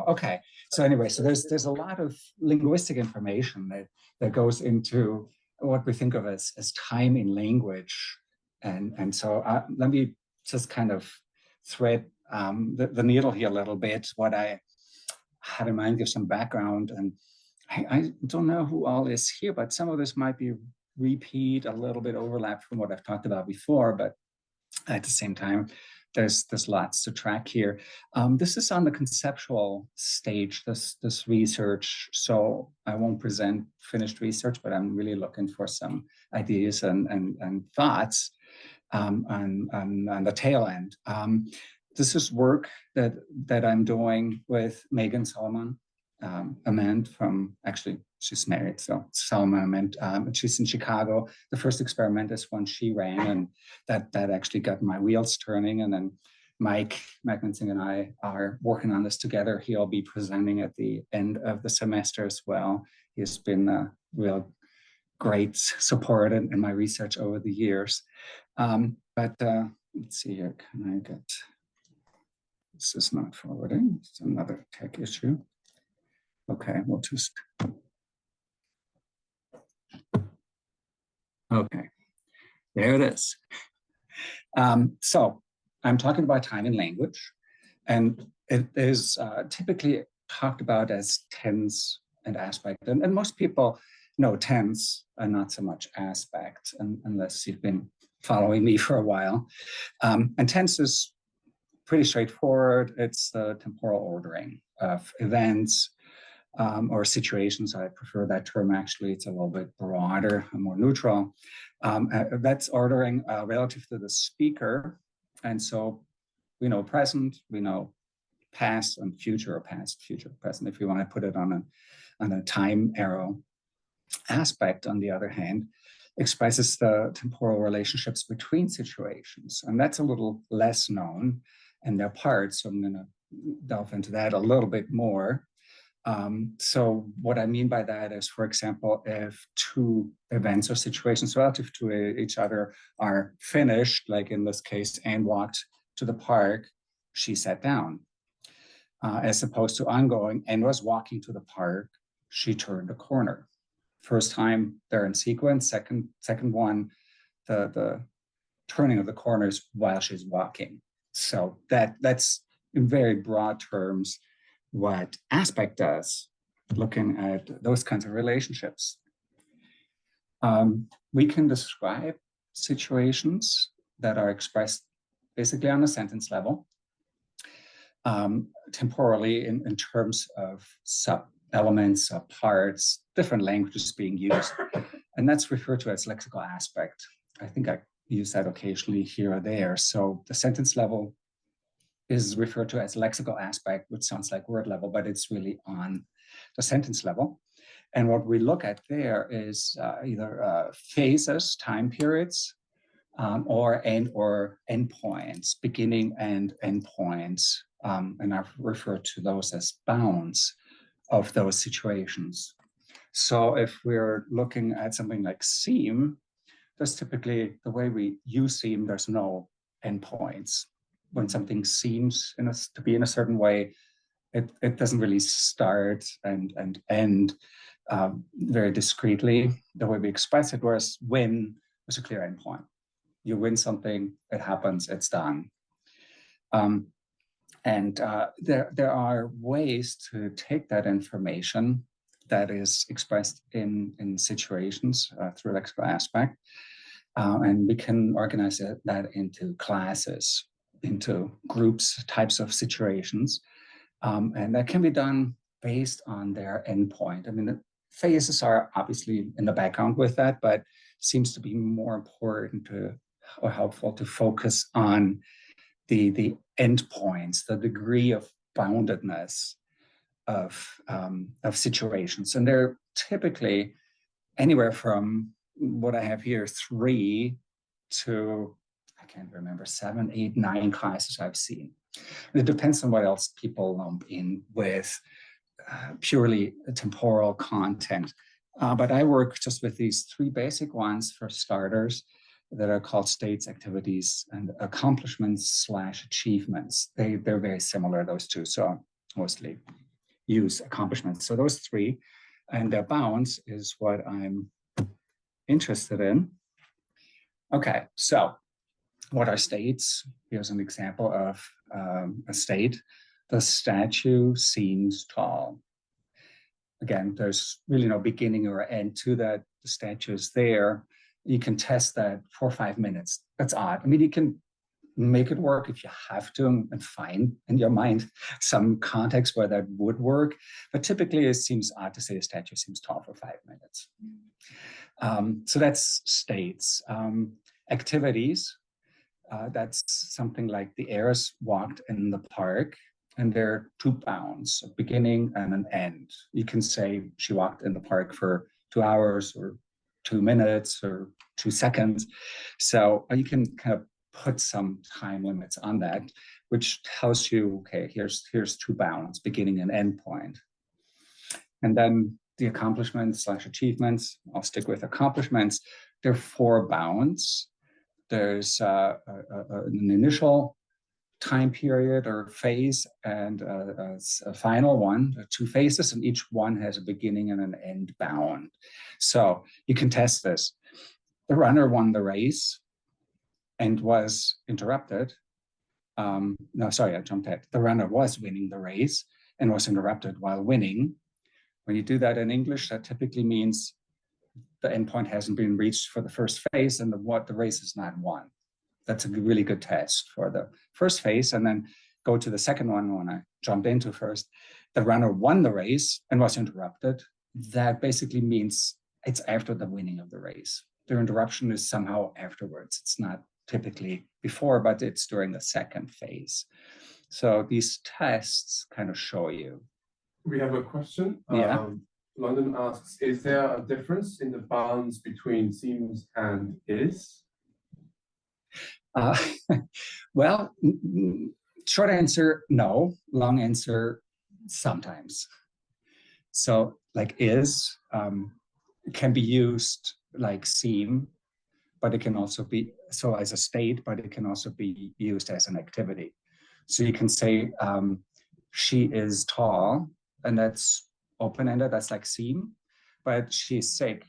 okay. So anyway, so there's a lot of linguistic information that goes into what we think of as time in language. And so let me just kind of thread the needle here a little bit, what I had in mind, give some background. And I don't know who all is here, but some of this might be repeat, a little bit overlap from what I've talked about before, but at the same time, there's lots to track here. This is on the conceptual stage, this research. So I won't present finished research, but I'm really looking for some ideas and thoughts on the tail end. This is work that I'm doing with Megan Solomon Amend from, actually, she's married, so Solomon Amend, and she's in Chicago. The first experiment is one she ran, and that actually got my wheels turning. And then Mike Magnusson and I are working on this together. He'll be presenting at the end of the semester as well. He's been a real great support in my research over the years. But let's see here, can I get, this is not forwarding, it's another tech issue. Okay, we'll just, okay, there it is. So I'm talking about time in language, and it is typically talked about as tense and aspect. And most people know tense and not so much aspect, unless you've been following me for a while. And tense is pretty straightforward. It's the temporal ordering of events or situations. I prefer that term, actually. It's a little bit broader and more neutral. That's ordering relative to the speaker. And so we know present, we know past and future, or past, future, present, if you want to put it on a time arrow. Aspect, on the other hand, expresses the temporal relationships between situations. And that's a little less known in their parts. So I'm going to delve into that a little bit more. So what I mean by that is, for example, if two events or situations relative to each other are finished, like in this case, Anne walked to the park, she sat down. As opposed to ongoing, Anne was walking to the park, she turned a corner. First time they're in sequence, second one, the turning of the corners while she's walking. So that's in very broad terms what aspect does, looking at those kinds of relationships. We can describe situations that are expressed basically on a sentence level, temporally in terms of sub-elements, parts, different languages being used. And that's referred to as lexical aspect. I think I use that occasionally here or there. So the sentence level is referred to as lexical aspect, which sounds like word level, but it's really on the sentence level. And what we look at there is either phases, time periods, or endpoints, beginning and endpoints. And I've referred to those as bounds of those situations. So if we're looking at something like seem, that's typically the way we use seem, there's no endpoints. When something seems to be in a certain way, it doesn't really start and end very discreetly the way we express it, whereas win is a clear endpoint. You win something, it happens, it's done. There are ways to take that information that is expressed in situations through lexical aspect, and we can organize that into classes, into groups, types of situations, and that can be done based on their endpoint. I mean, the phases are obviously in the background with that, but seems to be more important or helpful to focus on the endpoints, the degree of boundedness of situations. And they're typically anywhere from what I have here, 3 to, I can't remember, 7, 8, 9 classes I've seen. And it depends on what else people lump in with purely temporal content. But I work just with these 3 basic ones for starters that are called states, activities, and accomplishments / achievements. They're very similar, those two. So mostly use accomplishments. So those three and their bounds is what I'm interested in. Okay, so what are states? Here's an example of a state. The statue seems tall. Again, there's really no beginning or end to that. The statue is there. You can test that for 5 minutes. That's odd. I mean, you can make it work if you have to and find in your mind some context where that would work. But typically it seems odd to say a statue seems tall for 5 minutes. So that's states. Activities, that's something like the heirs walked in the park, and there are two bounds, a beginning and an end. You can say she walked in the park for 2 hours or 2 minutes or 2 seconds. So you can kind of put some time limits on that, which tells you, okay, here's two bounds, beginning and end point. And then the accomplishments / achievements, I'll stick with accomplishments. There are 4 bounds. There's an initial time period or phase and a final one, 2 phases, and each one has a beginning and an end bound. So you can test this. The runner won the race and was interrupted. No, sorry, I jumped ahead. The runner was winning the race and was interrupted while winning. When you do that in English, that typically means the endpoint hasn't been reached for the first phase and the race is not won. That's a really good test for the first phase. And then go to the second one when I jumped into first. The runner won the race and was interrupted. That basically means it's after the winning of the race. The interruption is somehow afterwards. It's not typically before, but it's during the second phase. So these tests kind of show you. We have a question. Yeah. London asks, is there a difference in the bounds between seems and is? Well, short answer, no. Long answer, sometimes. So like is can be used like seem, but it can also be, so as a state, but it can also be used as an activity. So you can say she is tall, and that's open-ended, that's like seem, but she's sick,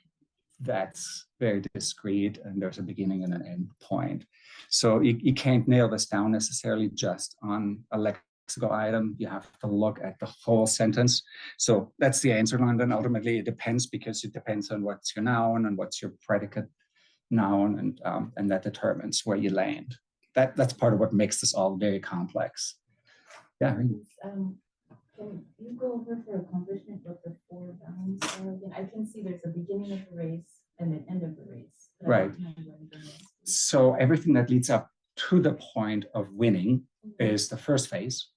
that's very discrete, and there's a beginning and an end point. So you can't nail this down necessarily just on a lexical item. You have to look at the whole sentence. So that's the answer, London. Ultimately, it depends, because it depends on what's your noun and what's your predicate noun, and that determines where you land. That's part of what makes this all very complex. Yeah. Can you go over for accomplishment what the 4 bounds are again? I can see there's a beginning of the race and an end of the race. Right. So everything that leads up to the point of winning is the first phase.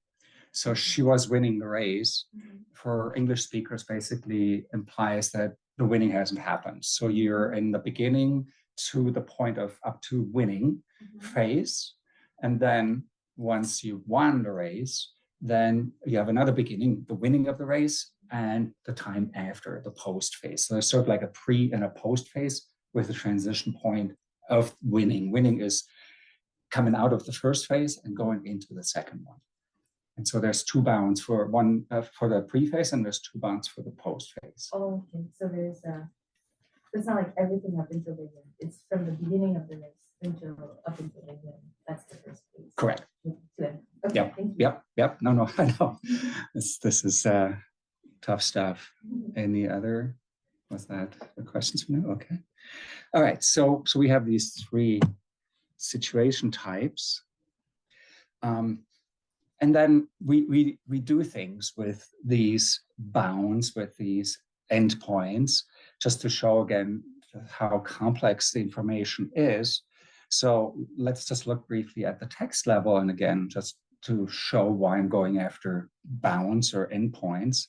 So she was winning the race. For English speakers, basically implies that the winning hasn't happened. So you're in the beginning to the point of up to winning phase. And then once you won the race, then you have another beginning, the winning of the race, and the time after, the post phase. So there's sort of like a pre and a post phase with a transition point of winning. Winning is coming out of the first phase and going into the second one. And so there's 2 bounds for one for the pre phase, and there's 2 bounds for the post phase. Oh, okay. So it's not like everything up until the end. It's from the beginning of the race until up until the end. That's the first phase. Correct. Okay, Yep. No, I know. This is tough stuff. Any other? Was that the questions for now? Okay. All right. So we have these 3 situation types, and then we do things with these bounds, with these endpoints, just to show again how complex the information is. So let's just look briefly at the text level, and again, just to show why I'm going after bounds or endpoints.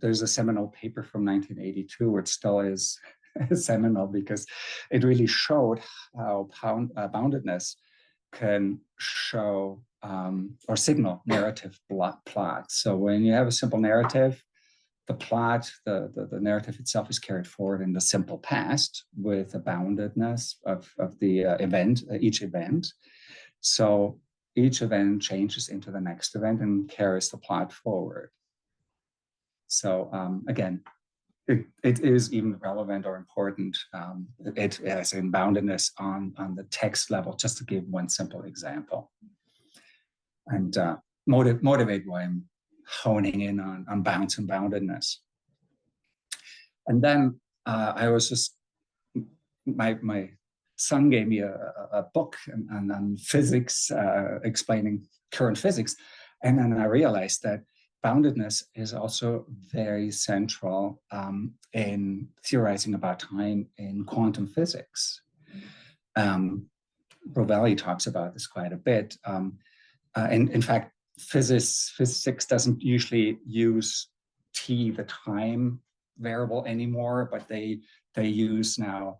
There's a seminal paper from 1982, which still is seminal because it really showed how boundedness can show or signal narrative plots. So when you have a simple narrative, the plot, the narrative itself is carried forward in the simple past with the boundedness of the event, each event. So each event changes into the next event and carries the plot forward. So again, it is even relevant or important. It as in boundedness on the text level, just to give one simple example. And motivate why I'm honing in on bounds and boundedness. And then I was just, my son gave me a book on physics, explaining current physics. And then I realized that boundedness is also very central in theorizing about time in quantum physics. Rovelli talks about this quite a bit. And in fact, physics doesn't usually use t, the time variable anymore, but they use now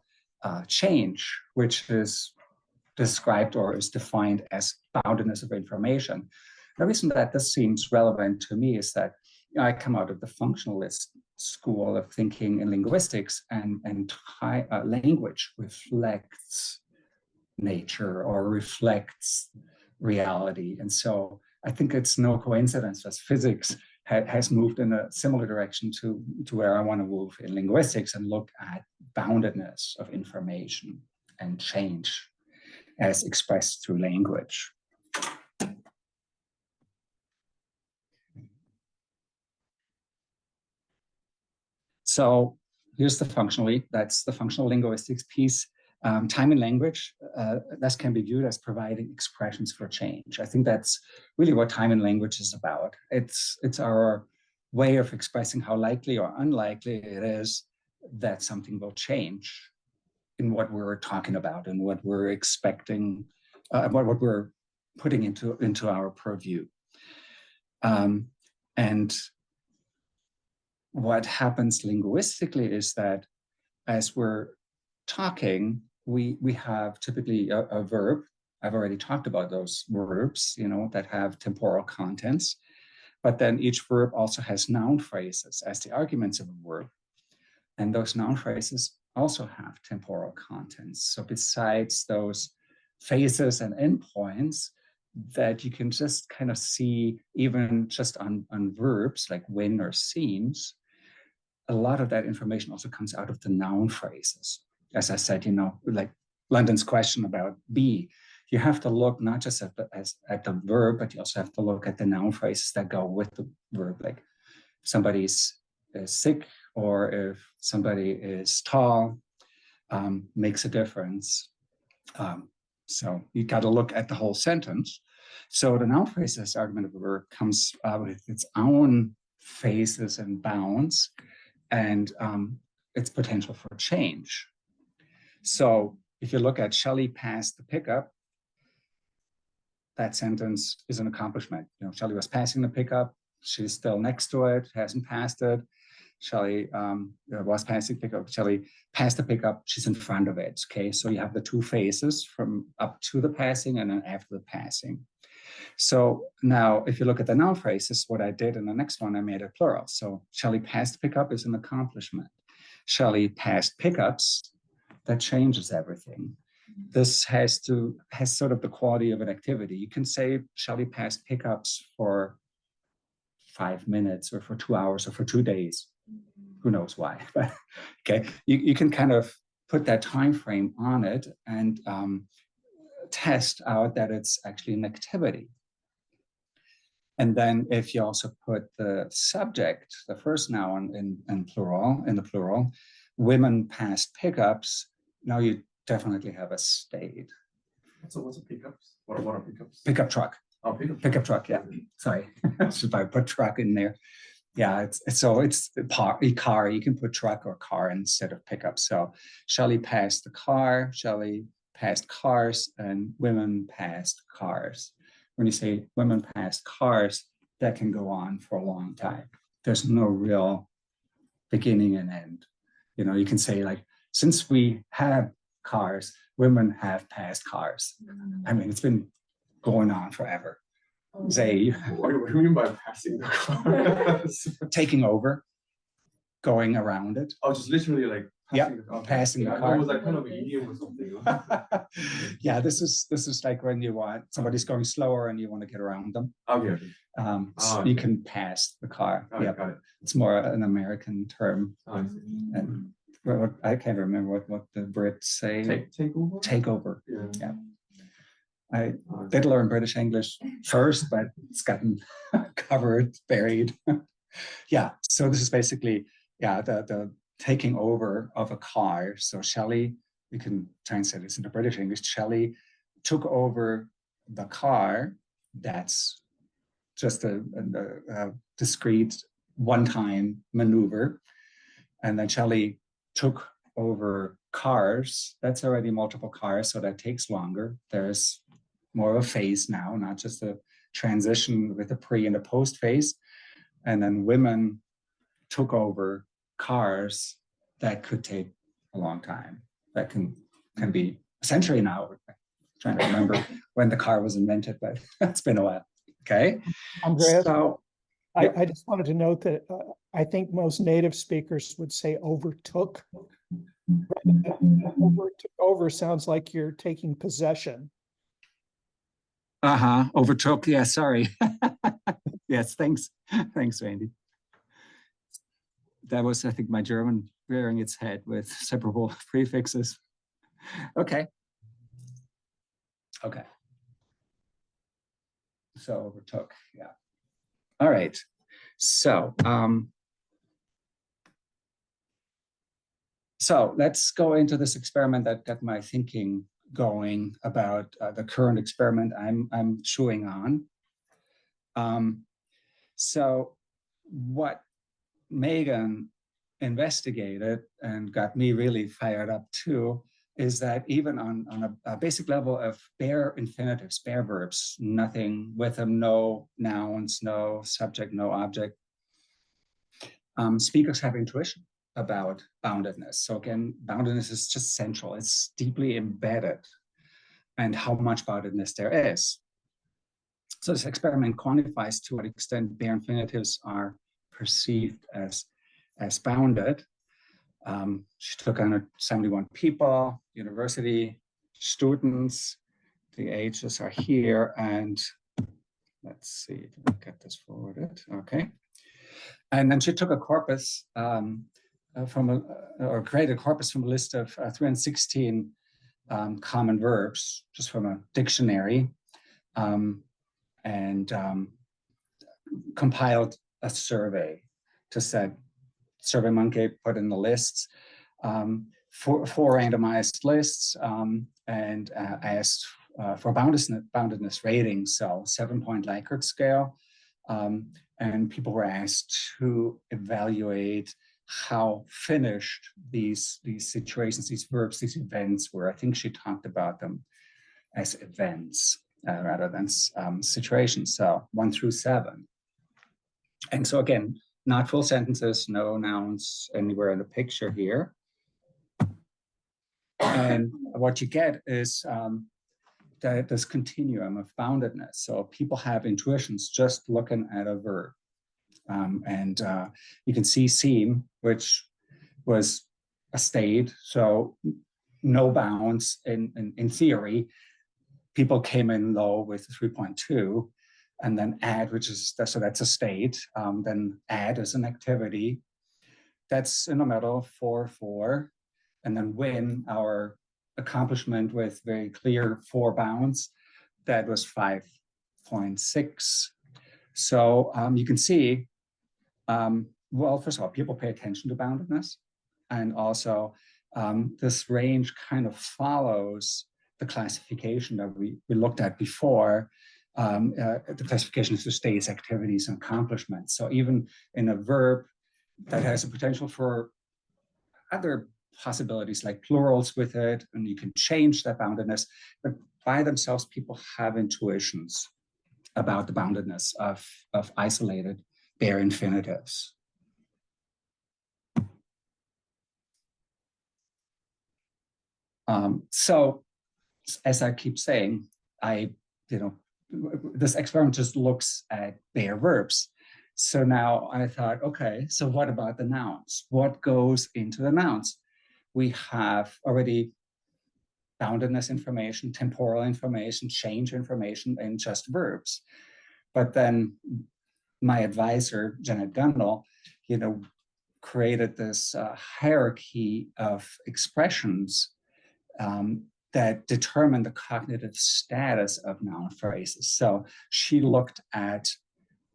change, which is described or is defined as boundedness of information. The reason that this seems relevant to me is that I come out of the functionalist school of thinking in linguistics, and language reflects nature or reflects reality. And so I think it's no coincidence that physics has moved in a similar direction to where I want to move in linguistics and look at boundedness of information and change as expressed through language. So here's the functionally, that's the functional linguistics piece. Time and language, this can be viewed as providing expressions for change. I think that's really what time and language is about. It's our way of expressing how likely or unlikely it is that something will change in what we're talking about and what we're expecting, what we're putting into our purview. And what happens linguistically is that as we're talking, we have typically a verb. I've already talked about those verbs, that have temporal contents. But then each verb also has noun phrases as the arguments of a verb. And those noun phrases also have temporal contents. So besides those phases and endpoints that you can just kind of see even just on verbs like when or seems, a lot of that information also comes out of the noun phrases. As I said, like London's question about be, you have to look not just at the verb, but you also have to look at the noun phrases that go with the verb. Like if somebody's sick or if somebody is tall, makes a difference. So you got to look at the whole sentence. So the noun phrases argument of a verb comes with its own phases and bounds and its potential for change. So if you look at Shelley passed the pickup, that sentence is an accomplishment. Shelley was passing the pickup. She's still next to it, hasn't passed it. Shelley was passing pickup. Shelley passed the pickup. She's in front of it. Okay, so you have the two phases from up to the passing and then after the passing. So now, if you look at the noun phrases, what I did in the next one, I made a plural. So Shelley passed pickup is an accomplishment. Shelley passed pickups, that changes everything. This has sort of the quality of an activity. You can say Shelley passed pickups for 5 minutes or for 2 hours or for 2 days. Who knows why? But okay, you can kind of put that time frame on it and test out that it's actually an activity. And then if you also put the subject, the first noun in the plural, women passed pickups, now you definitely have a state. What's a pickups? What are pickups? Pickup truck. Oh, pickup truck, yeah. Sorry, should I put truck in there? Yeah, it's a car. You can put truck or car instead of pickup. So Shelley passed the car, Shelley passed cars, and women passed cars. When you say women passed cars, that can go on for a long time. There's no real beginning and end. You can say like, since we have cars, women have passed cars. I mean, it's been going on forever. Say, what do you mean by passing the car? Taking over, going around it. Oh, just literally like passing the car. Passing the car. It was like kind of a idiom or something. Yeah, this is like when you want somebody's going slower and you want to get around them. Okay. You can pass the car. Oh, Yeah, got it. it's more an American term. Oh, I see. And I can't remember what the Brits say. Take over? Take over. Yeah. I did learn British English first, but it's gotten covered, buried. Yeah, so this is basically, the taking over of a car. So Shelley, you can translate this into British English, Shelley took over the car. That's just a discrete one-time maneuver. And then Shelley took over cars. That's already multiple cars, so that takes longer. There's more of a phase now, not just a transition with a pre and a post phase. And then women took over cars. That could take a long time. That can be a century now. I'm trying to remember when the car was invented, but it's been a while. Okay. Andreas, So I just wanted to note that I think most native speakers would say overtook. Over sounds like you're taking possession. Overtook. Yeah, sorry. Yes, thanks. Thanks, Randy. That was, I think, my German rearing its head with separable prefixes. Okay. So overtook, yeah. All right. So, so let's go into this experiment that got my thinking going about the current experiment I'm chewing on. So what Megan investigated and got me really fired up too is that even on a basic level of bare infinitives, bare verbs, nothing with them, no nouns, no subject, no object, speakers have intuition about boundedness. So again, boundedness is just central. It's deeply embedded, and how much boundedness there is. So this experiment quantifies to what extent bare infinitives are perceived as bounded. She took 171 people, university students. The ages are here, and let's see, did I get this forwarded? Okay. And then she took a corpus or created a corpus from a list of 316 common verbs, just from a dictionary, and compiled a survey to set SurveyMonkey put in the lists, four randomized lists, and asked for boundedness ratings, so 7-point Likert scale. And people were asked to evaluate how finished these situations, these verbs, these events were. I think she talked about them as events rather than situations, so 1 through 7. And so again, not full sentences, no nouns anywhere in the picture here. And what you get is this continuum of boundedness. So people have intuitions just looking at a verb. And you can see seem, which was a state, so no bounds in theory. People came in low with 3.2. And then add, which is, so that's a state. Then add is an activity. That's in the middle, 4. And then win, our accomplishment with very clear 4 bounds, that was 5.6. So you can see, well, first of all, people pay attention to boundedness. And also this range kind of follows the classification that we looked at before. The classification of states, activities, and accomplishments. So even in a verb that has a potential for other possibilities like plurals with it, and you can change that boundedness, but by themselves, people have intuitions about the boundedness of isolated bare infinitives. So as I keep saying, this experiment just looks at bare verbs. So now I thought, okay, so what about the nouns? What goes into the nouns? We have already boundedness information, temporal information, change information in just verbs. But then my advisor, Janet Gundel, created this hierarchy of expressions that determine the cognitive status of noun phrases. So she looked at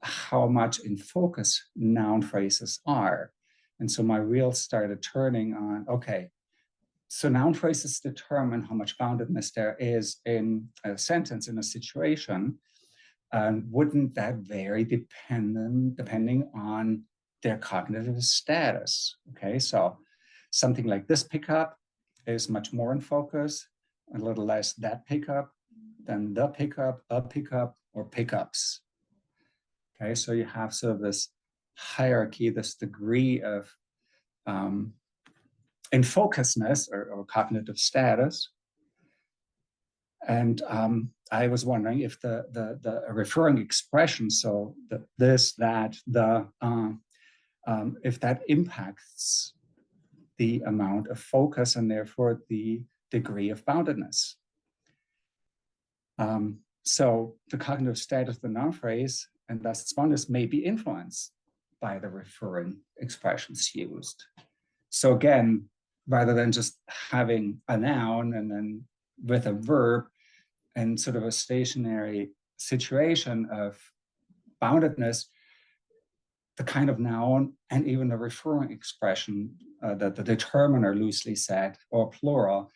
how much in focus noun phrases are. And so my wheels started turning on, okay, so noun phrases determine how much boundedness there is in a sentence, in a situation. And wouldn't that vary depending on their cognitive status? Okay, so something like this pickup is much more in focus, a little less that pickup than the pickup, a pickup, or pickups. Okay, so you have sort of this hierarchy, this degree of in focusness or cognitive status. And I was wondering if the referring expression, so this, that, the, if that impacts the amount of focus and therefore the degree of boundedness. So the cognitive status of the noun phrase and thus its boundedness may be influenced by the referring expressions used. So again, rather than just having a noun and then with a verb and sort of a stationary situation of boundedness, the kind of noun and even the referring expression, the determiner loosely said, or plural,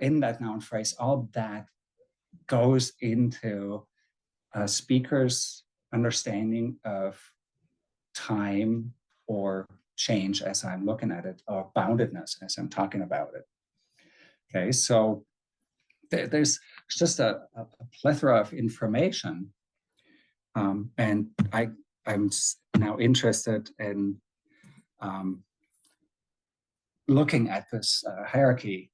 in that noun phrase, all that goes into a speaker's understanding of time or change as I'm looking at it, or boundedness as I'm talking about it. Okay, so there's just a plethora of information. And I'm now interested in looking at this hierarchy.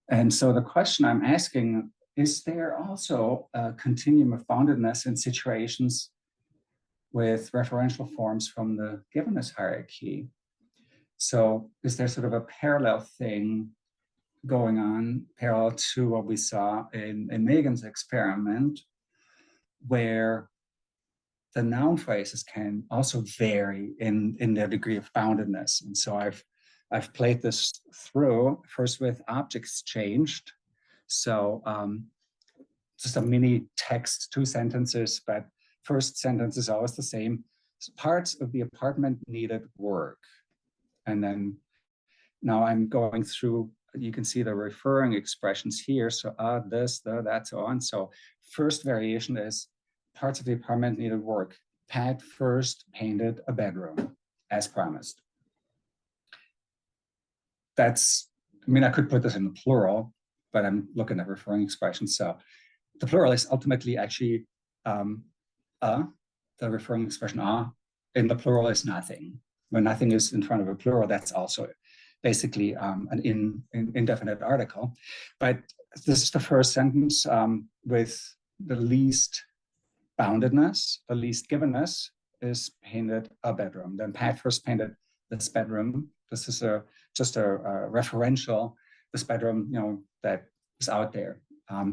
And so the question I'm asking, is there also a continuum of boundedness in situations with referential forms from the Givenness hierarchy? So is there sort of a parallel thing going on, parallel to what we saw in Megan's experiment, where the noun phrases can also vary in their degree of boundedness? And so I've played this through, first with objects changed. So just a mini text, 2 sentences, but first sentence is always the same. So parts of the apartment needed work. And then now I'm going through, you can see the referring expressions here. So this, the, that, so on. So first variation is parts of the apartment needed work. Pat first painted a bedroom as promised. That's, I mean, I could put this in the plural, but I'm looking at referring expressions. So the plural is ultimately actually the referring expression in the plural is nothing. When nothing is in front of a plural, that's also basically an indefinite article. But this is the first sentence with the least boundedness, the least givenness is painted a bedroom. Then Pat first painted this bedroom. This is just a referential, this bedroom, that is out there.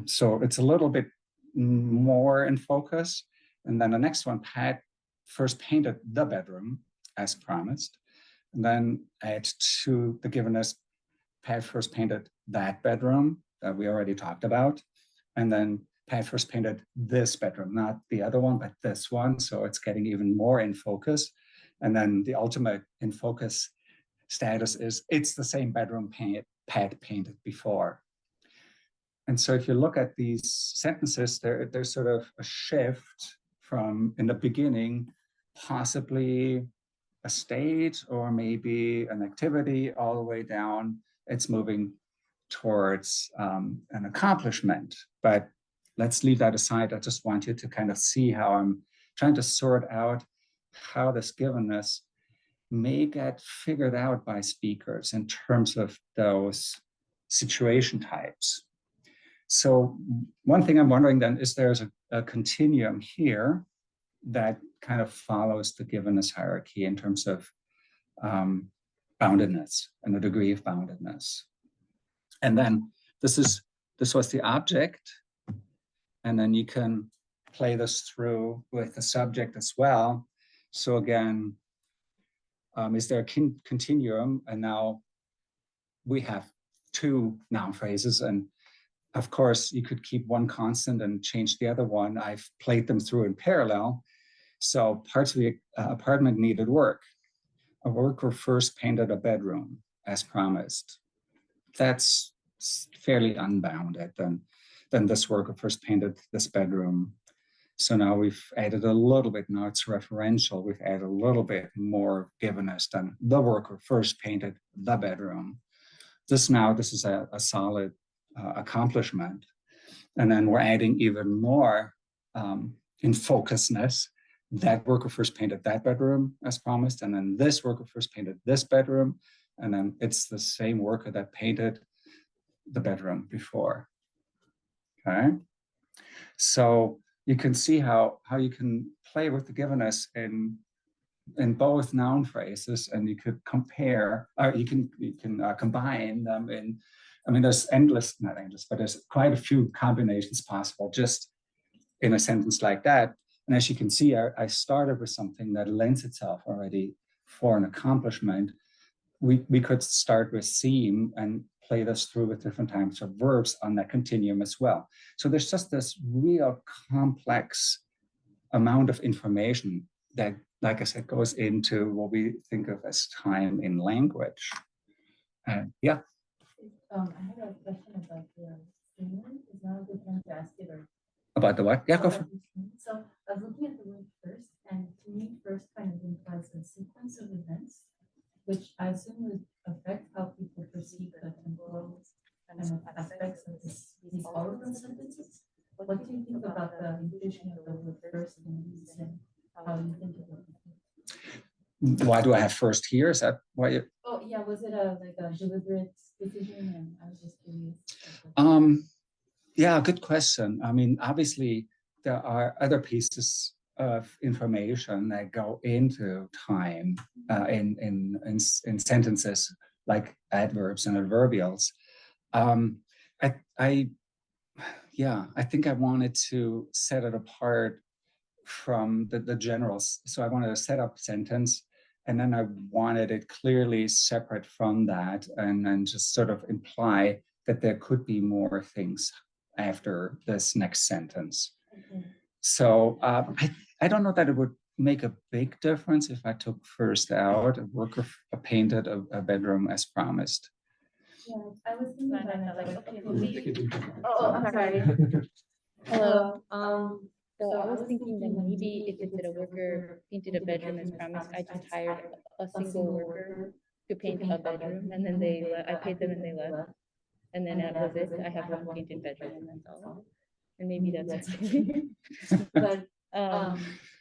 So it's a little bit more in focus. And then the next one, Pat first painted the bedroom as promised. And then add to the givenness, Pat first painted that bedroom that we already talked about. And then Pat first painted this bedroom, not the other one, but this one. So it's getting even more in focus. And then the ultimate in focus status is it's the same bedroom Pat painted before. And so if you look at these sentences, there's sort of a shift from in the beginning, possibly a state or maybe an activity all the way down. It's moving towards an accomplishment. But let's leave that aside. I just want you to kind of see how I'm trying to sort out how this givenness may get figured out by speakers in terms of those situation types. So one thing I'm wondering then is there's a continuum here that kind of follows the givenness hierarchy in terms of boundedness and the degree of boundedness. And then this was the object. And then you can play this through with the subject as well. So again, is there a continuum? And now we have two noun phrases, and of course you could keep one constant and change the other one. I've played them through in parallel. So parts of the apartment needed work. A worker first painted a bedroom as promised. That's fairly unbounded. Then this worker first painted this bedroom. So now we've added a little bit, now it's referential, we've added a little bit more Givenness than the worker first painted the bedroom. This is a solid accomplishment. And then we're adding even more in focusness. That worker first painted that bedroom as promised, and then this worker first painted this bedroom, and then it's the same worker that painted the bedroom before. Okay, so you can see how you can play with the Givenness in both noun phrases, and you could compare, or you can combine them in. I mean, there's not endless, but there's quite a few combinations possible just in a sentence like that. And as you can see, I started with something that lends itself already for an accomplishment. We could start with seem and play this through with different types of verbs on that continuum as well. So there's just this real complex amount of information that, like I said, goes into what we think of as time in language. Yeah. I had a question about the statement. Is now a good time to ask it, or About the what? Yeah, go for it. so I was looking at the word first, and to me, first kind of implies a sequence of events, which I assume would affect how people perceive the temporal kind of aspects of these all of those sentences. What do you think about the inclusion of the word first in these, and how you think about it? Why do I have first here? Is that why you? Oh yeah, was it like a deliberate decision? And I was just curious. Yeah, good question. I mean, obviously, there are other pieces of information that go into time in sentences like adverbs and adverbials. I think I wanted to set it apart from the generals. So I wanted to set up a sentence, and then I wanted it clearly separate from that, and then just sort of imply that there could be more things after this next sentence. Okay. So I don't know that it would make a big difference if I took first out, a worker painted a bedroom as promised. Yeah, I was thinking about that, like, okay, maybe. Oh, I'm sorry. Hello. So I was thinking that maybe if it's that a worker painted a bedroom as promised, I just hired a single worker to paint a bedroom, and then I paid them and they left. And then that was it. I have one painted bedroom and that's all. And maybe that's okay. But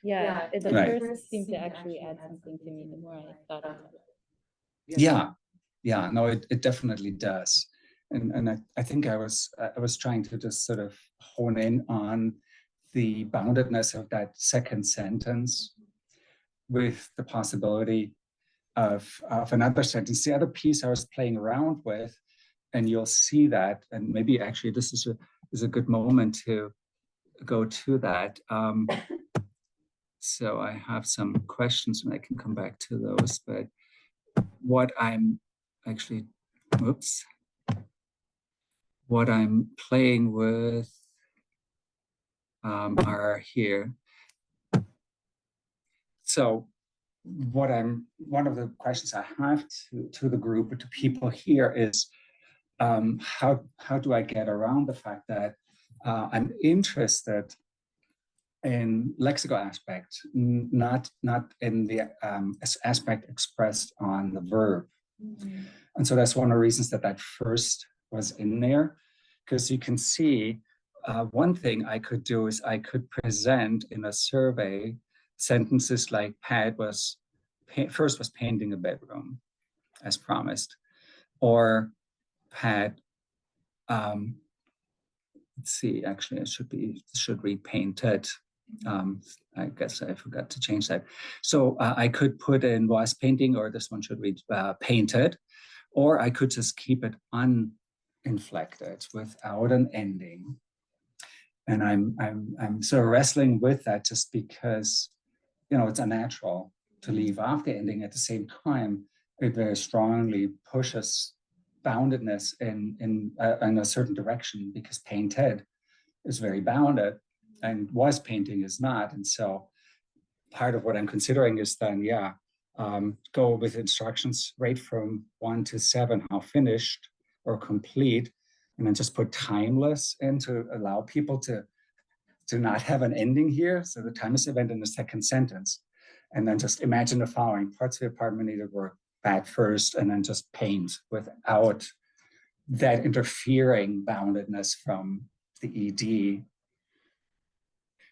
yeah, the Right. first seemed to actually add something to me the more I thought about it. Yeah, no, it definitely does. And I think I was trying to just sort of hone in on the boundedness of that second sentence with the possibility of another sentence. The other piece I was playing around with, and you'll see that, and maybe actually this is a good moment to go to that. So I have some questions and I can come back to those, but what I'm actually, what I'm playing with are here. So one of the questions I have to the group, to people here is, how do I get around the fact that I'm interested in lexical aspect, not in the aspect expressed on the verb. Mm-hmm. And so that's one of the reasons that first was in there, because you can see one thing I could do is I could present in a survey sentences like Pat first was painting a bedroom as promised, or Pat, let's see, actually I should read painted. I guess I forgot to change that. So I could put in was painting, or this one should read painted, or I could just keep it uninflected without an ending. And I'm sort of wrestling with that just because, you know, it's unnatural to leave off the ending. At the same time, it very strongly pushes boundedness in a certain direction, because painted is very bounded and was painting is not. And so part of what I'm considering is then, go with instructions right from 1 to 7, how finished or complete, and then just put timeless in to allow people to not have an ending here. So the timeless event in the second sentence, and then just imagine the following: parts of the apartment needed work back first, and then just paint without that interfering boundedness from the ED.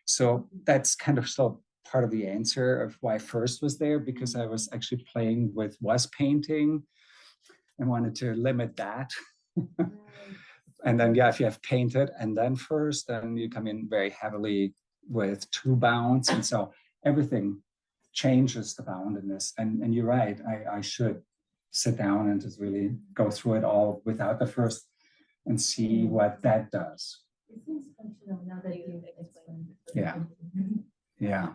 So that's kind of still part of the answer of why first was there, because I was actually playing with was painting and wanted to limit that. And then, if you have painted and then first, then you come in very heavily with 2 bounds. And so everything changes the boundedness. And you're right, I should sit down and just really go through it all without the first and see what that does. It seems functional now that you explained. Yeah.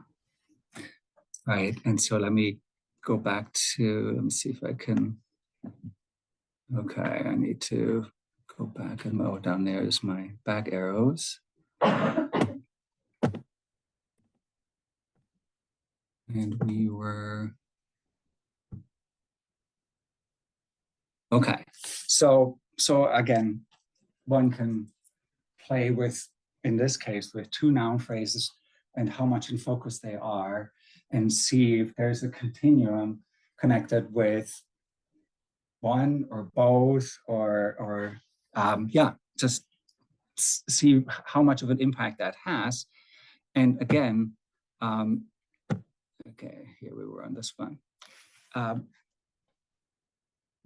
Right. And so let me go back to, let me see if I can. Okay, I need to go back and down there is my back arrows. And we were, okay. So again, one can play with, in this case, with 2 noun phrases and how much in focus they are, and see if there's a continuum connected with one or both, or just see how much of an impact that has. And again, okay, here we were on this one.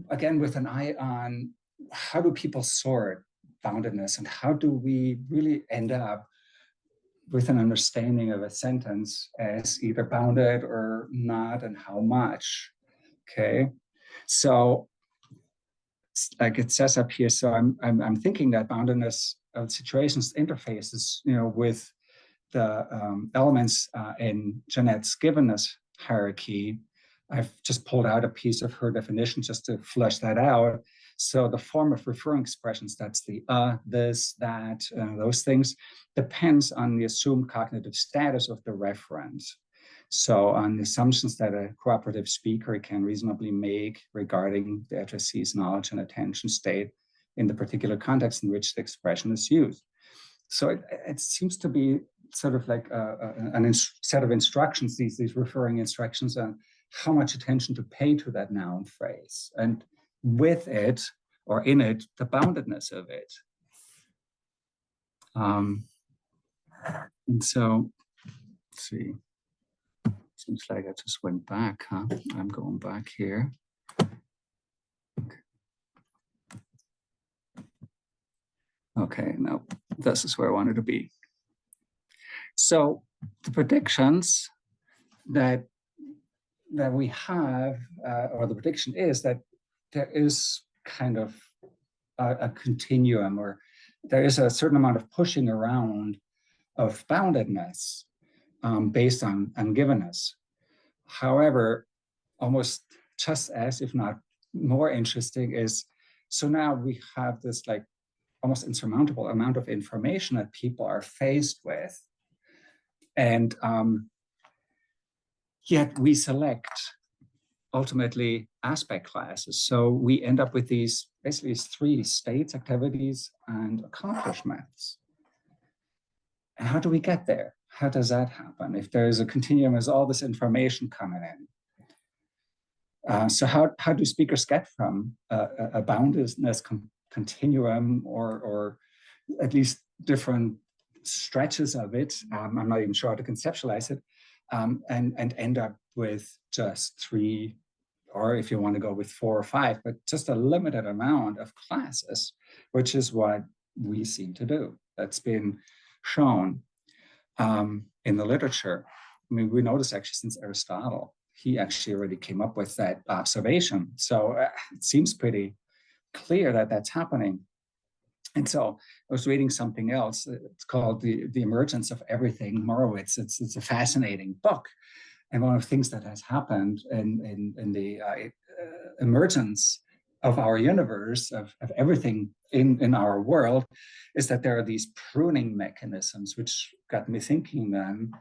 Again, with an eye on how do people sort boundedness, and how do we really end up with an understanding of a sentence as either bounded or not, and how much. Okay, so like it says up here, so I'm thinking that boundedness of situations interfaces, you know, with the elements in Jeanette's Givenness hierarchy. I've just pulled out a piece of her definition just to flesh that out. So the form of referring expressions, that's the this, that, those things, depends on the assumed cognitive status of the referent. So on the assumptions that a cooperative speaker can reasonably make regarding the addressee's knowledge and attention state in the particular context in which the expression is used. So it seems to be sort of like a set of instructions, these referring instructions on how much attention to pay to that noun phrase, and with it, or in it, the boundedness of it. And so, let's see. Seems like I just went back, huh? I'm going back here. Okay, now this is where I wanted to be. So the predictions that we have, or the prediction is that there is kind of a continuum, or there is a certain amount of pushing around of boundedness based on Givenness. However, almost just as, if not more interesting, is so now we have this like almost insurmountable amount of information that people are faced with, and yet we select ultimately aspect classes. So we end up with these basically 3 states, activities, and accomplishments. And how do we get there? How does that happen? If there is a continuum, there's all this information coming in. So how do speakers get from a boundedness continuum, or at least different stretches of it? I'm not even sure how to conceptualize it, and end up with just 3, or if you want to go with 4 or 5, but just a limited amount of classes, which is what we seem to do. That's been shown in the literature. I mean, we notice actually since Aristotle, he actually already came up with that observation. So it seems pretty clear that that's happening. And so I was reading something else. It's called The Emergence of Everything, Morowitz. It's a fascinating book. And one of the things that has happened in the emergence of our universe, of everything in our world, is that there are these pruning mechanisms, which got me thinking then,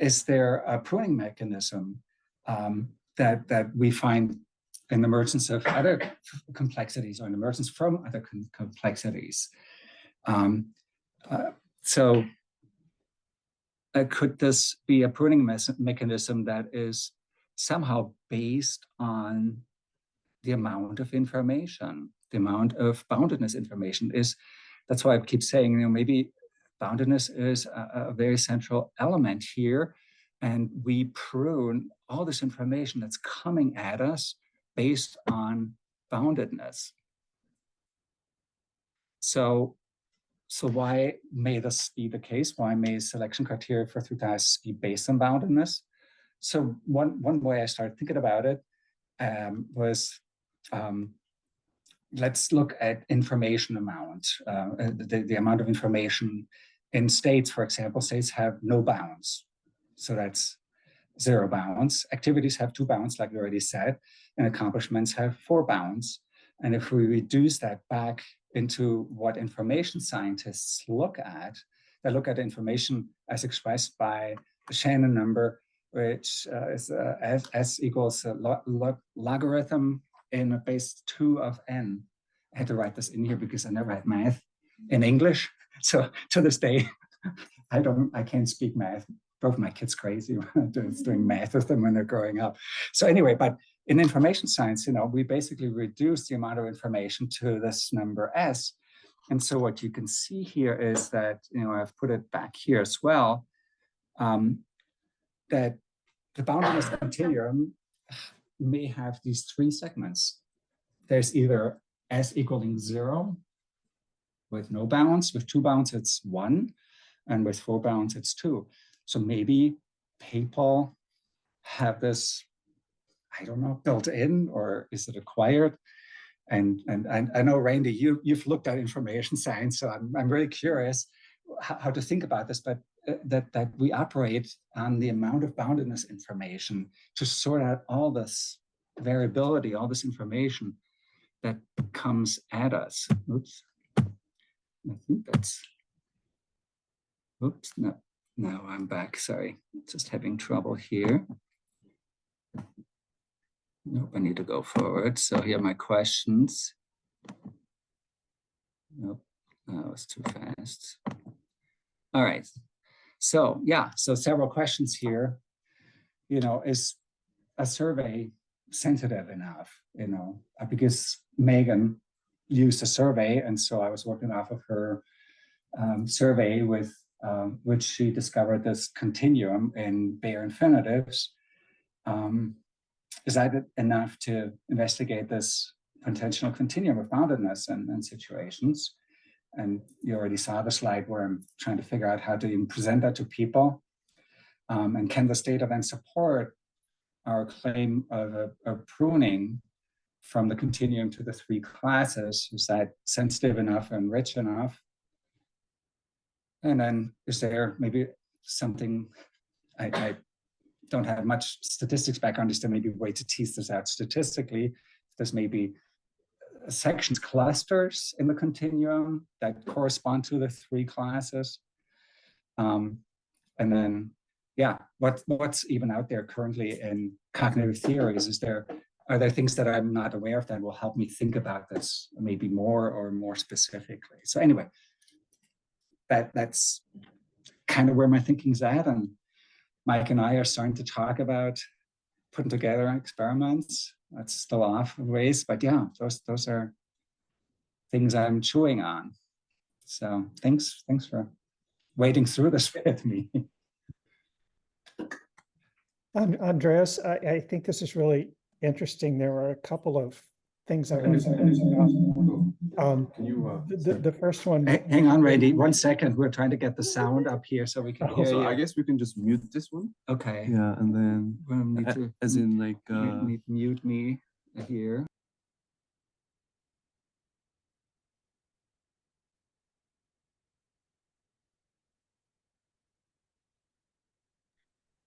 is there a pruning mechanism that we find an emergence of other complexities or an emergence from other complexities? So could this be a pruning mechanism that is somehow based on the amount of information, the amount of boundedness information is? That's why I keep saying, maybe boundedness is a very central element here, and we prune all this information that's coming at us based on boundedness. So why may this be the case? Why may selection criteria for through tasks be based on boundedness? So one way I started thinking about it was, let's look at information amount, the amount of information in states. For example, states have no bounds. So that's 0 bounds. Activities have 2 bounds, like we already said, and accomplishments have 4 bounds. And if we reduce that back into what information scientists look at, they look at information as expressed by the Shannon number, which is S equals a logarithm in base 2 of n. I had to write this in here because I never had math in English. So to this day, I can't speak math. Drove my kids crazy doing math with them when they're growing up. So anyway, but in information science, we basically reduce the amount of information to this number S. And so what you can see here is that, I've put it back here as well, that the boundedness continuum may have these 3 segments. There's either S equaling 0 with no bounds. With 2 bounds, it's 1. And with 4 bounds, it's 2. So maybe people have this, I don't know, built in, or is it acquired? And I know, Randy, you've looked at information science, so I'm really curious how to think about this, but that we operate on the amount of boundedness information to sort out all this variability, all this information that comes at us. Oops. I think that's, oops, no, now I'm back, sorry. Just having trouble here. Nope, I need to go forward. So here are my questions. Nope, that was too fast. All right, so yeah, so several questions here. Is a survey sensitive enough? Because Megan used a survey, and so I was working off of her survey with which she discovered this continuum in bare infinitives. Is that enough to investigate this potential continuum of boundedness and situations? And you already saw the slide where I'm trying to figure out how to even present that to people. And can this data then support our claim of a pruning from the continuum to the 3 classes? Is that sensitive enough and rich enough? And then is there maybe something, I don't have much statistics background, is there maybe a way to tease this out statistically? There's maybe sections, clusters in the continuum that correspond to the 3 classes. And then, yeah, what's even out there currently in cognitive theories? Are there things that I'm not aware of that will help me think about this maybe more specifically? So anyway, that's kind of where my thinking's at, and Mike and I are starting to talk about putting together experiments. That's still off a ways, but yeah, those are things I'm chewing on. So thanks for wading through this with me. Andreas, I think this is really interesting. There are a couple of things I want to Can you? the first one. Hang on, Randy, 1 second. We're trying to get the sound up here so we can hear So you. I guess we can just mute this one. Okay. Yeah, and then Need to as in like mute me here.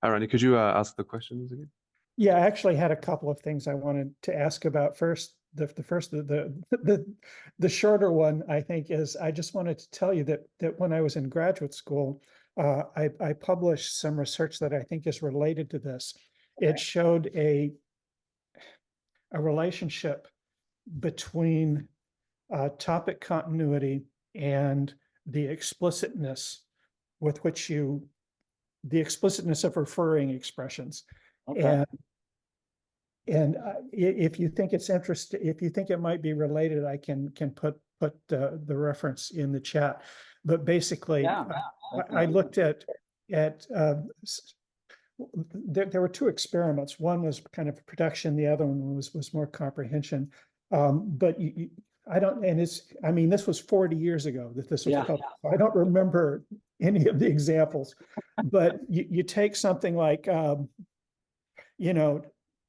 Hi, Ronnie. Could you ask the questions again? Yeah, I actually had a couple of things I wanted to ask about. First, the shorter one, I think, is I just wanted to tell you that when I was in graduate school, I published some research that I think is related to this. It showed a relationship between topic continuity and the explicitness with which the explicitness of referring expressions. Okay. And if you think it's interesting, if you think it might be related, I can put the reference in the chat. But basically, I looked at there were two experiments. One was kind of production, the other one was more comprehension. But I don't, and I mean, this was 40 years ago that this was published. So I don't remember any of the examples. But you take something like, you know,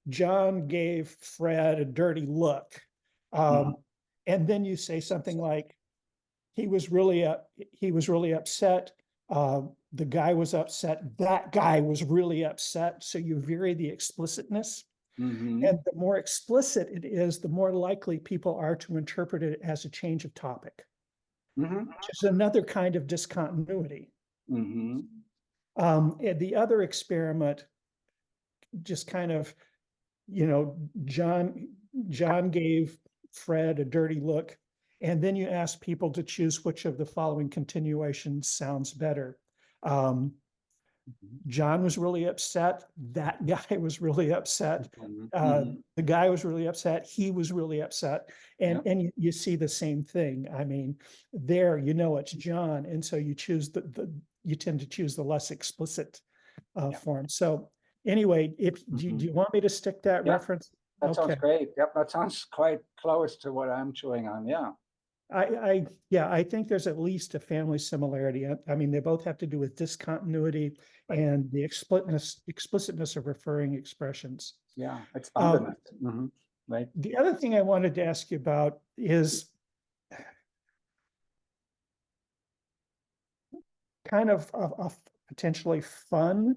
John gave Fred a dirty look. And then you say something like, he was really upset. The guy was upset. That guy was really upset. So you vary the explicitness. And the more explicit it is, the more likely people are to interpret it as a change of topic, which is another kind of discontinuity. And the other experiment just kind of, you know, John gave Fred a dirty look, and then you ask people to choose which of the following continuations sounds better. John was really upset. That guy was really upset. The guy was really upset. He was really upset. And you see the same thing. I mean, there, you know, it's John. And so you choose you tend to choose the less explicit form. So anyway, do you want me to stick that reference? That sounds great. Yep, that sounds quite close to what I'm chewing on. Yeah. I think there's at least a family similarity. I mean, they both have to do with discontinuity and the explicitness of referring expressions. Yeah, it's boundedness. Right. The other thing I wanted to ask you about is kind of a potentially fun,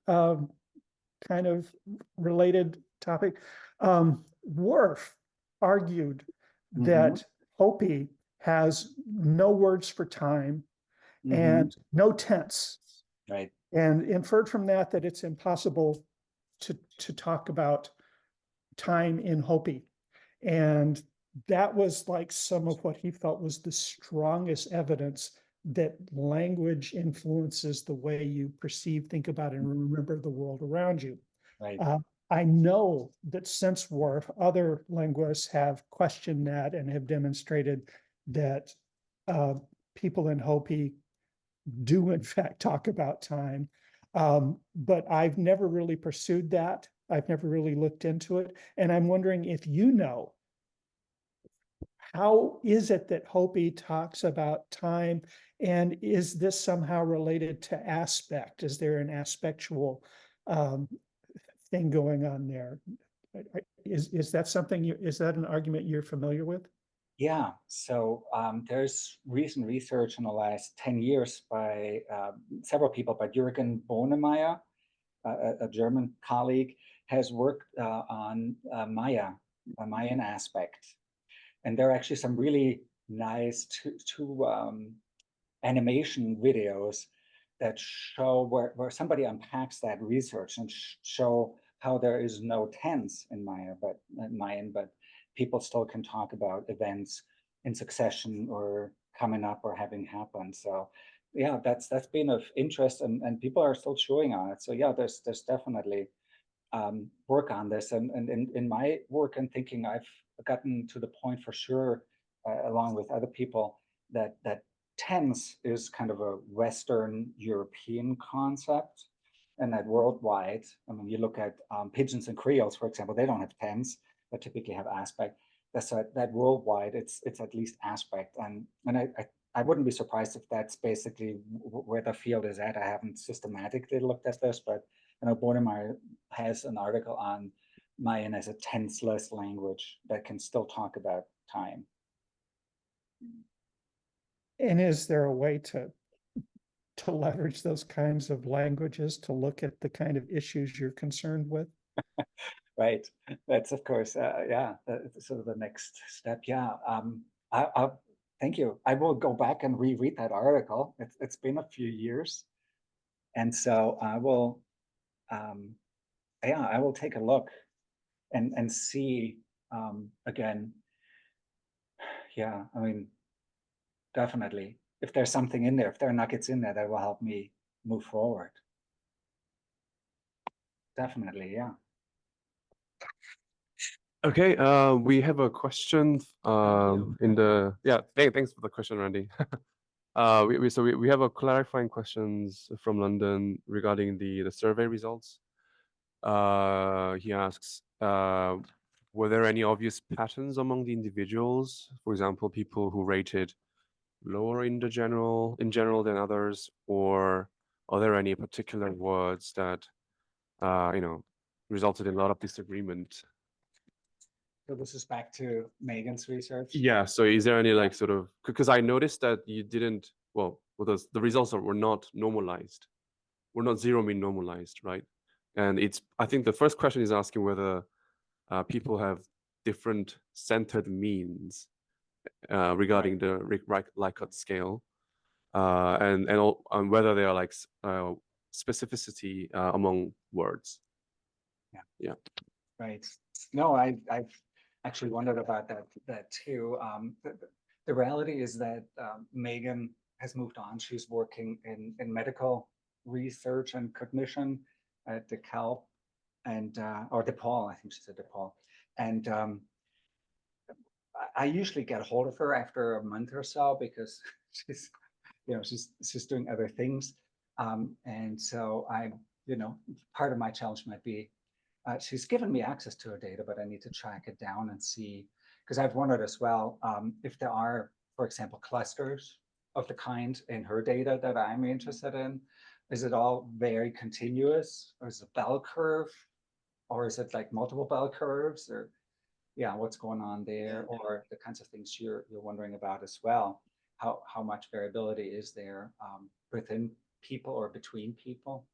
kind of related topic. Worf argued that Hopi has no words for time and no tense. Right. And inferred from that it's impossible to talk about time in Hopi. And that was like some of what he felt was the strongest evidence that language influences the way you perceive, think about, and remember the world around you. Right. I know that since Worf, other linguists have questioned that and have demonstrated that people in Hopi do in fact talk about time. But I've never really pursued that. I've never really looked into it. And I'm wondering if you know, how is it that Hopi talks about time? And is this somehow related to aspect? Is there an aspectual thing going on there? Is that something is that an argument you're familiar with? Yeah, so there's recent research in the last 10 years by several people, but Bohnemeyer, a German colleague, has worked on Mayan aspect. And there are actually some really nice two animation videos that show where somebody unpacks that research and show how there is no tense in Mayan, but people still can talk about events in succession or coming up or having happened. So yeah, that's been of interest, and people are still chewing on it. So yeah, there's definitely work on this, and in my work and thinking, I've gotten to the point for sure, along with other people, that tense is kind of a Western European concept, and that worldwide, I mean, you look at pigeons and creoles, for example, they don't have tense, but typically have aspect. That's that worldwide, it's at least aspect, and I wouldn't be surprised if that's basically where the field is at. I haven't systematically looked at this, but I know Bohnemeyer has an article on Mayan as a tenseless language that can still talk about time. And is there a way to leverage those kinds of languages to look at the kind of issues you're concerned with? Right. That's of course, yeah, that's sort of the next step. Yeah. Thank you. I will go back and reread that article. It's been a few years, and so I will, yeah, I will take a look and see again. Yeah, I mean, definitely. If there's something in there, if there are nuggets in there that will help me move forward. Definitely, yeah. Okay, we have a question in the thanks for the question, Randy. We have a clarifying questions from London regarding the survey results. He asks, were there any obvious patterns among the individuals? For example, people who rated lower in general than others, or are there any particular words that resulted in a lot of disagreement? So this is back to Megan's research. Yeah. So is there any like sort of, because I noticed that you didn't, well, the results were not normalized, were not zero mean normalized, right? And I think the first question is asking whether people have different centered means regarding the Likert scale, and whether there are like specificity among words. Yeah. Right. No, I've actually wondered about that too. The reality is that Megan has moved on. She's working in medical research and cognition at the Cal and or DePaul. I think she said DePaul. And I usually get a hold of her after a month or so because she's doing other things. And so part of my challenge might be she's given me access to her data, but I need to track it down and see, because I've wondered as well if there are, for example, clusters of the kind in her data that I'm interested in. Is it all very continuous, or is it a bell curve, or is it like multiple bell curves, or what's going on there, or the kinds of things you're wondering about as well? How much variability is there within people or between people?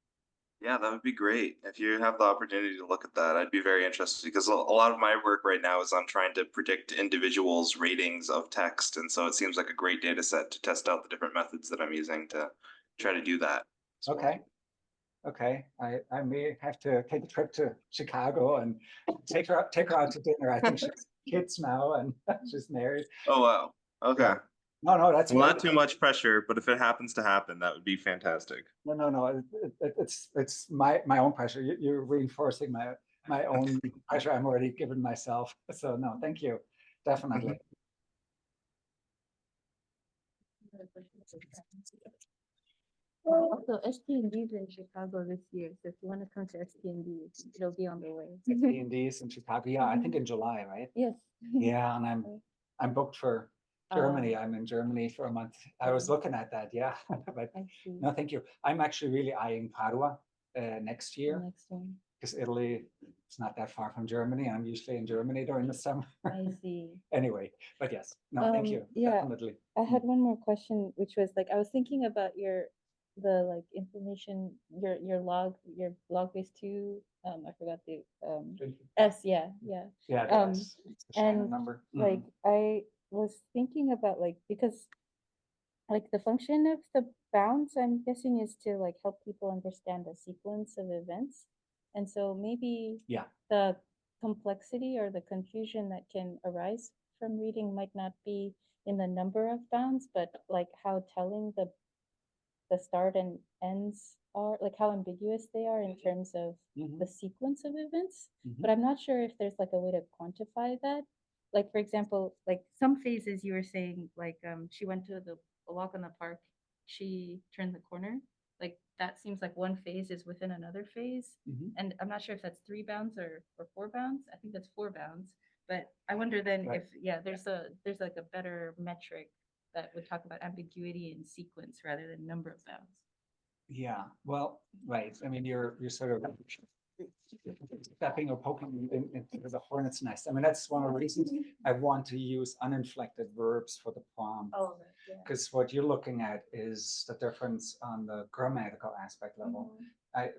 Yeah, that would be great. If you have the opportunity to look at that, I'd be very interested, because a lot of my work right now is on trying to predict individuals' ratings of text. And so it seems like a great data set to test out the different methods that I'm using to try to do that. Okay. Okay. I may have to take a trip to Chicago and take her out to dinner. I think she's kids now and she's married. Oh, wow. Okay. Yeah. No, that's not too much pressure, but if it happens to happen, that would be fantastic. No. It's my own pressure. You're reinforcing my own pressure I'm already given myself. So no, thank you. Definitely. Also, STNDs in Chicago this year. So if you want to come to STNDs, it'll be on the way. STNDs in Chicago. Yeah, I think in July, right? Yes. Yeah, and I'm booked for Germany. I'm in Germany for a month. I was looking at that, yeah. But no, thank you. I'm actually really eyeing Padua next year. Next one. Because Italy, it's not that far from Germany. I'm usually in Germany during the summer. I see. Anyway, but yes, no, thank you. Yeah, definitely. I had one more question, which was like, I was thinking about the information, your log base 2. I forgot the S. Yeah. And number. Like I was thinking about because like the function of the bounds, I'm guessing, is to like help people understand the sequence of events. And so maybe the complexity or the confusion that can arise from reading might not be in the number of bounds, but like how telling the start and ends are, like how ambiguous they are in terms of the sequence of events. But I'm not sure if there's like a way to quantify that. Like, for example, like some phases you were saying, like she went to a walk in the park, she turned the corner. Like that seems like one phase is within another phase. And I'm not sure if that's 3 bounds or 4 bounds. I think that's 4 bounds. But I wonder then if there's like a better metric that would talk about ambiguity and sequence rather than number of bounds. Yeah, well, right. I mean, you're sort of stepping or poking into the hornet's nest. I mean, that's one of the reasons I want to use uninflected verbs for the prompt. Oh, yeah. Because what you're looking at is the difference on the grammatical aspect level. I,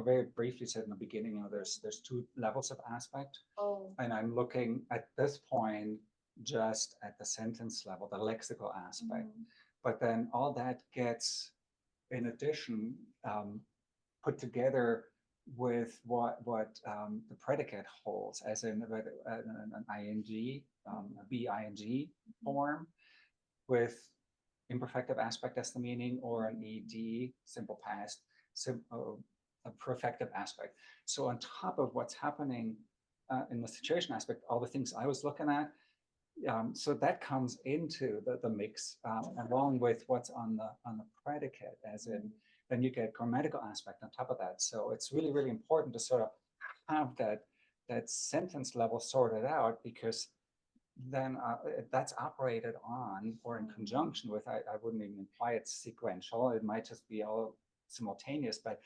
very briefly said in the beginning, there's two levels of aspect. Oh. And I'm looking at this point just at the sentence level, the lexical aspect. But then all that gets, in addition, put together with what the predicate holds, as in an ing, a be-ing form, with imperfective aspect as the meaning, or an ed, simple past, a perfective aspect. So on top of what's happening in the situation aspect, all the things I was looking at, so that comes into the mix, along with what's on the predicate, as in, then you get grammatical aspect on top of that. So it's really, really important to sort of have that sentence level sorted out, because then that's operated on or in conjunction with, I wouldn't even imply it's sequential. It might just be all simultaneous, but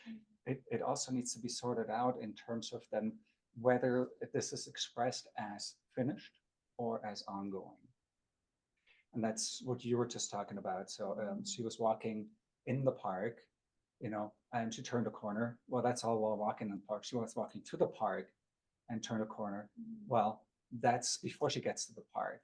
it also needs to be sorted out in terms of then whether this is expressed as finished or as ongoing. And that's what you were just talking about. So she was walking in the park, and she turned a corner. Well, that's all while walking in the park. She was walking to the park and turned a corner. Well, that's before she gets to the park.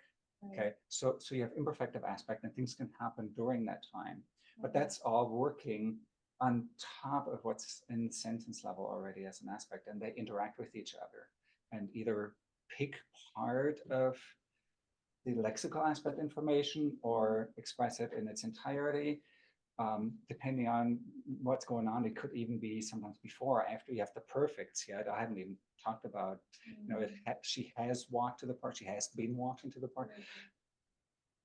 Okay, so you have imperfective aspect, and things can happen during that time. But that's all working on top of what's in the sentence level already as an aspect, and they interact with each other and either pick part of the lexical aspect information or express it in its entirety. Depending on what's going on, it could even be sometimes before or after you have the perfects yet. I haven't even talked about, if she has walked to the park, she has been walking to the park.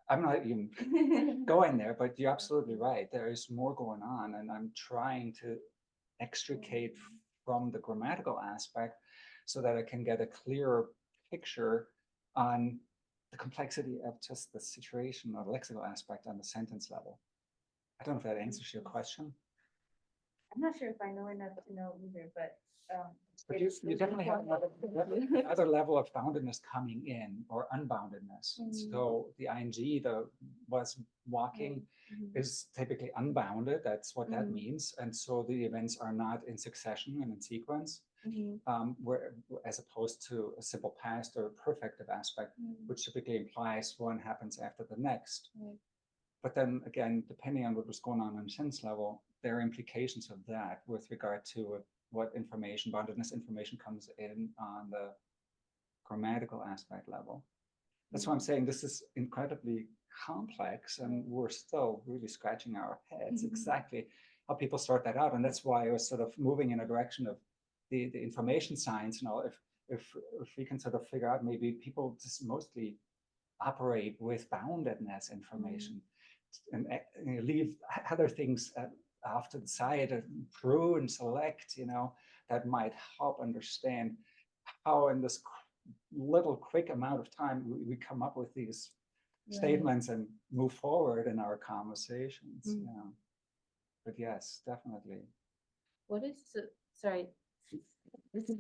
I'm not even going there, but you're absolutely right. There is more going on, and I'm trying to extricate from the grammatical aspect so that I can get a clearer picture on the complexity of just the situation or lexical aspect on the sentence level. I don't know if that answers your question. I'm not sure if I know enough to know either, but you definitely have another level of boundedness coming in, or unboundedness. So the ing, was walking, is typically unbounded. That's what that means. And so the events are not in succession and in sequence, where, as opposed to a simple past or perfective aspect, which typically implies one happens after the next. But then again, depending on what was going on sense level, there are implications of that with regard to what information, boundedness information, comes in on the grammatical aspect level. That's why I'm saying this is incredibly complex, and we're still really scratching our heads exactly how people sort that out. And that's why I was sort of moving in a direction of the information science. If we can sort of figure out, maybe people just mostly operate with boundedness information, and leave other things off to the side, and prune and select, that might help understand how in this little quick amount of time we come up with these statements and move forward in our conversations. But yes, definitely. What is sorry, this is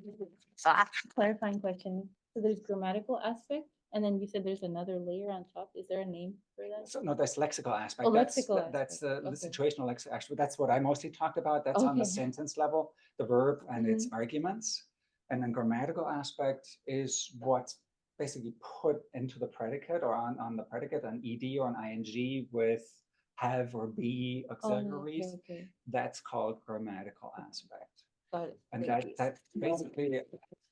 clarifying question. So there's grammatical aspect, and then you said there's another layer on top. Is there a name for that? So no, that's lexical aspect. Oh, that's lexical the situational lexical aspect. That's what I mostly talked about. That's on the sentence level, the verb and its arguments. And then grammatical aspect is what's basically put into the predicate, or on the predicate, an ed or an ing with have or be auxiliaries. That's called grammatical aspect. And that basically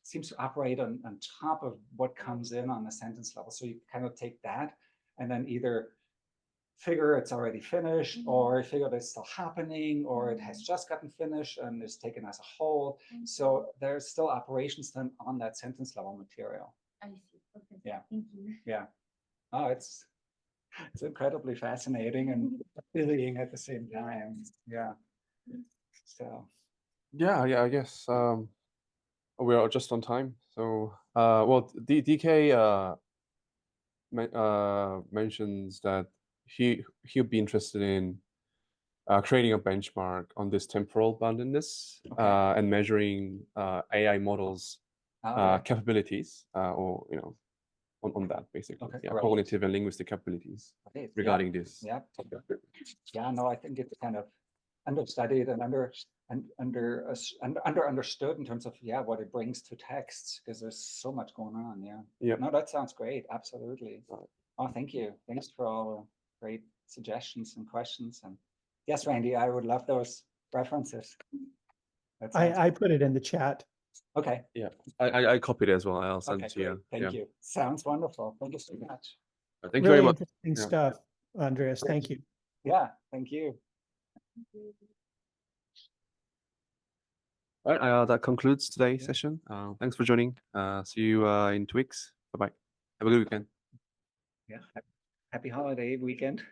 seems to operate on top of what comes in on the sentence level. So you kind of take that and then either figure it's already finished, or figure that it's still happening, or it has just gotten finished and is taken as a whole. So there's still operations then on that sentence level material. I see. Okay. Yeah. Thank you. Yeah. Oh, it's incredibly fascinating and dizzying at the same time. Yeah. So. Yeah, I guess we are just on time. So, well, DK mentions that he'll be interested in creating a benchmark on this temporal boundedness Okay. and measuring AI models Yeah. capabilities or on that basically. Okay, Yeah, great. cognitive and linguistic capabilities Great. regarding this. Yeah. Yeah, no, I think it's kind of understudied and understood in terms of what it brings to texts, because there's so much going on. Yeah. No, that sounds great. Absolutely. Oh, thank you. Thanks for all the great suggestions and questions. And yes, Randy, I would love those references. That sounds I put it in the chat. okay. Yeah, I copied it as well. I'll send Okay, it to you. great. Thank you. Sounds wonderful. Thank you so much. Thank you very Really much. interesting Yeah. stuff, Andreas. Thank you. Yeah, thank you. All right, that concludes today's session. Thanks for joining. See you in 2 weeks. Bye-bye. Have a good weekend. Yeah. Happy holiday weekend.